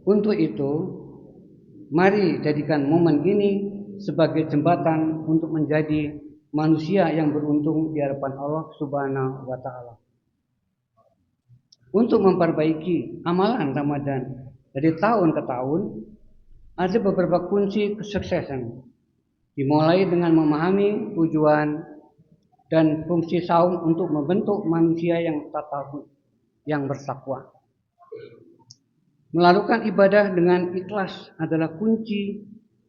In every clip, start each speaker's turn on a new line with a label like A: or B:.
A: Untuk itu, mari jadikan momen ini sebagai jembatan untuk menjadi manusia yang beruntung di hadapan Allah Subhanahu wa taala. Untuk memperbaiki amalan Ramadan dari tahun ke tahun, ada beberapa kunci kesuksesan. Dimulai dengan memahami tujuan dan fungsi saum untuk membentuk manusia yang tatawuf, yang bertakwa. Melakukan ibadah dengan ikhlas adalah kunci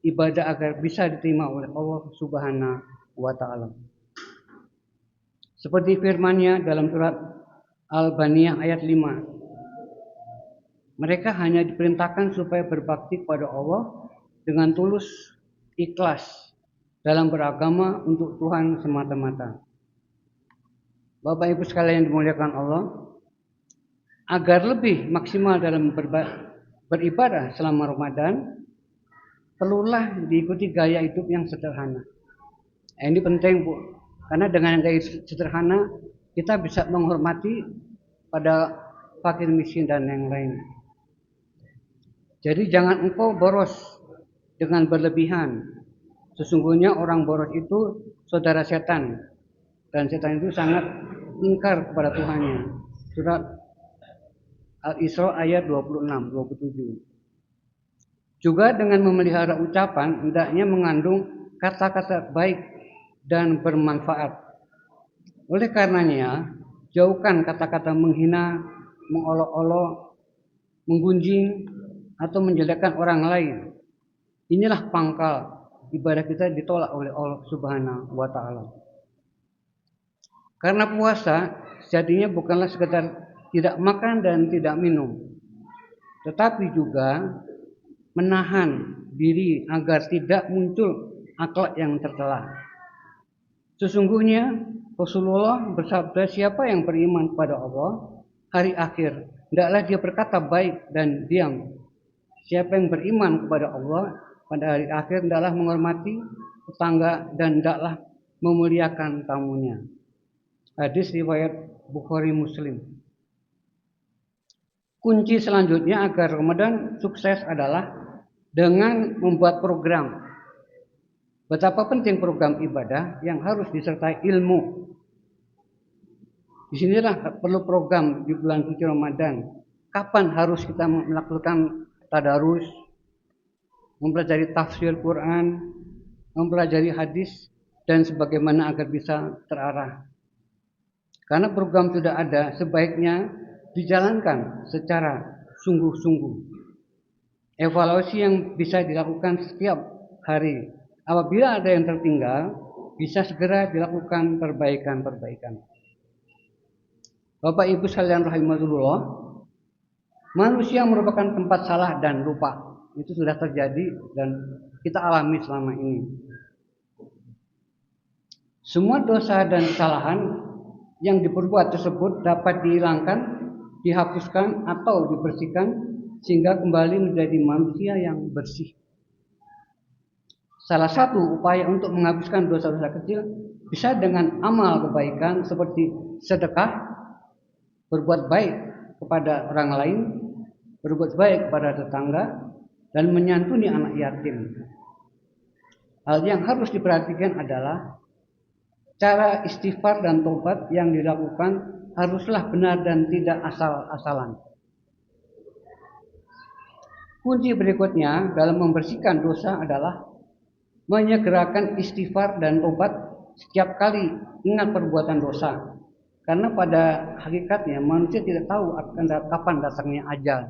A: ibadah agar bisa diterima oleh Allah Subhanahu wa taala. Seperti firman-Nya dalam surat Al-Baniyah ayat 5. Mereka hanya diperintahkan supaya berbakti kepada Allah dengan tulus, ikhlas dalam beragama untuk Tuhan semata-mata. Bapak Ibu sekalian yang dimuliakan Allah, agar lebih maksimal dalam beribadah selama Ramadan, perlulah diikuti gaya hidup yang sederhana. Ini penting, Bu, karena dengan gaya sederhana kita bisa menghormati pada fakir miskin dan yang lain. Jadi jangan engkau boros dengan berlebihan. Sesungguhnya orang boros itu saudara setan, dan setan itu sangat ingkar kepada Tuhannya. Surat Al-Isra ayat 26-27. Juga dengan memelihara ucapan hendaknya mengandung kata-kata baik dan bermanfaat. Oleh karenanya, jauhkan kata-kata menghina, mengolok-olok, menggunjing, atau menjelekkan orang lain. Inilah pangkal ibadah kita ditolak oleh Allah Subhanahu wa taala. Karena puasa sejatinya bukanlah sekedar tidak makan dan tidak minum, tetapi juga menahan diri agar tidak muncul akhlak yang tercela. Sesungguhnya Rasulullah bersabda, siapa yang beriman kepada Allah hari akhir, hendaklah dia berkata baik dan diam. Siapa yang beriman kepada Allah pada hari akhir, hendaklah menghormati tetangga dan hendaklah memuliakan tamunya. Hadis riwayat Bukhari Muslim. Kunci selanjutnya agar Ramadan sukses adalah dengan membuat program. Betapa penting program ibadah yang harus disertai ilmu. Disinilah perlu program di bulan suci Ramadan. Kapan harus kita melakukan tadarus, mempelajari tafsir Quran, mempelajari hadis, dan sebagaimana agar bisa terarah. Karena program sudah ada, sebaiknya dijalankan secara sungguh-sungguh. Evaluasi yang bisa dilakukan setiap hari. Apabila ada yang tertinggal, bisa segera dilakukan perbaikan-perbaikan. Bapak Ibu sekalian rahimakumullah, manusia merupakan tempat salah dan lupa. Itu sudah terjadi dan kita alami selama ini. Semua dosa dan kesalahan yang diperbuat tersebut dapat dihilangkan, dihapuskan atau dibersihkan sehingga kembali menjadi manusia yang bersih. Salah satu upaya untuk menghapuskan dosa-dosa kecil bisa dengan amal kebaikan seperti sedekah, berbuat baik kepada orang lain, berbuat baik kepada tetangga, dan menyantuni anak yatim. Hal yang harus diperhatikan adalah cara istighfar dan tobat yang dilakukan haruslah benar dan tidak asal-asalan. Kunci berikutnya dalam membersihkan dosa adalah menyegerakan istighfar dan tobat setiap kali ingat perbuatan dosa. Karena pada hakikatnya manusia tidak tahu akan kapan datangnya ajal.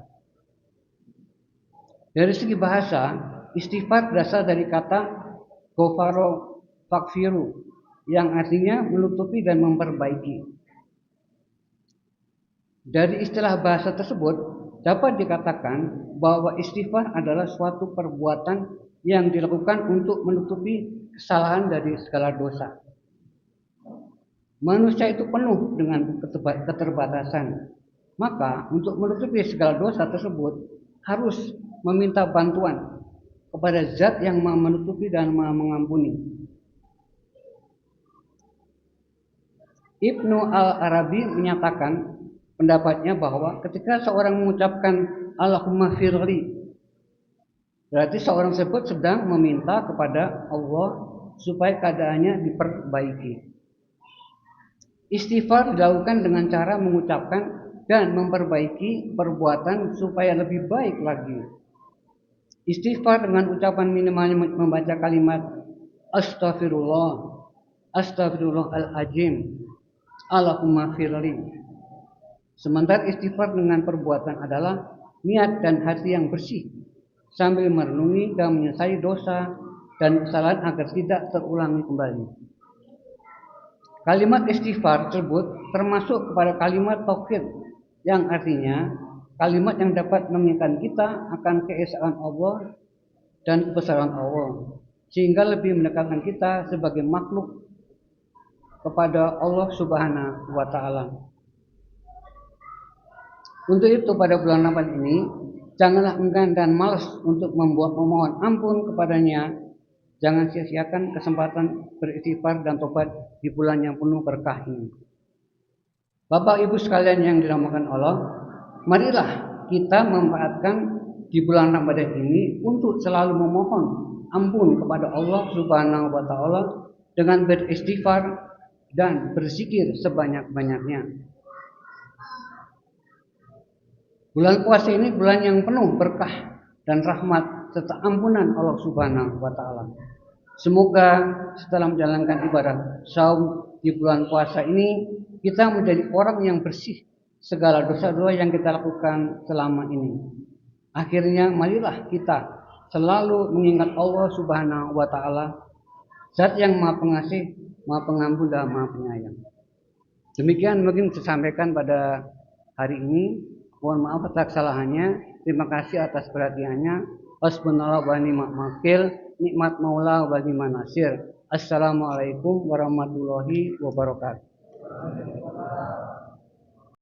A: Dari segi bahasa, istighfar berasal dari kata ghafaro faghfiru yang artinya menutupi dan memperbaiki. Dari istilah bahasa tersebut dapat dikatakan bahwa istighfar adalah suatu perbuatan yang dilakukan untuk menutupi kesalahan dari segala dosa. Manusia itu penuh dengan keterbatasan. Maka untuk menutupi segala dosa tersebut harus meminta bantuan kepada Zat yang Maha menutupi dan Maha mengampuni. Ibnu Al-Arabi menyatakan pendapatnya bahwa ketika seorang mengucapkan Allahumma firli. Berarti seorang tersebut sedang meminta kepada Allah supaya keadaannya diperbaiki. Istighfar dilakukan dengan cara mengucapkan dan memperbaiki perbuatan supaya lebih baik lagi. Istighfar dengan ucapan minimal membaca kalimat Astaghfirullah, Astaghfirullahaladzim, Allahumma firli. Sementara istighfar dengan perbuatan adalah niat dan hati yang bersih, sambil merenungi dan menyesali dosa dan kesalahan agar tidak terulangi kembali. Kalimat istighfar tersebut termasuk kepada kalimat tauhid, yang artinya kalimat yang dapat mengingatkan kita akan keesaan Allah dan kebesaran Allah, sehingga lebih mendekatkan kita sebagai makhluk kepada Allah Subhanahu wa Ta'ala. Untuk itu pada bulan Ramadan ini janganlah enggan dan malas untuk memohon ampun kepadanya. Jangan sia-siakan kesempatan beristighfar dan tobat di bulan yang penuh berkah ini. Bapak Ibu sekalian yang dirahmati Allah, marilah kita memanfaatkan di bulan Ramadan ini untuk selalu memohon ampun kepada Allah Subhanahu wa Ta'ala dengan beristighfar dan berzikir sebanyak-banyaknya. Bulan puasa ini bulan yang penuh berkah dan rahmat serta ampunan Allah Subhanahu wa Ta'ala. Semoga setelah menjalankan ibadah saum di bulan puasa ini kita menjadi orang yang bersih segala dosa-dosa yang kita lakukan selama ini. Akhirnya marilah kita selalu mengingat Allah Subhanahu wa Ta'ala, Zat yang Maha Pengasih, Maha Pengampun dan Maha Penyayang. Demikian mungkin saya sampaikan pada hari ini. Mohon maaf atas kesalahannya. Terima kasih atas perhatiannya. Hasbunallah wa ni'mal wakil, nikmat maula wa ni'man nasir. Assalamualaikum warahmatullahi wabarakatuh.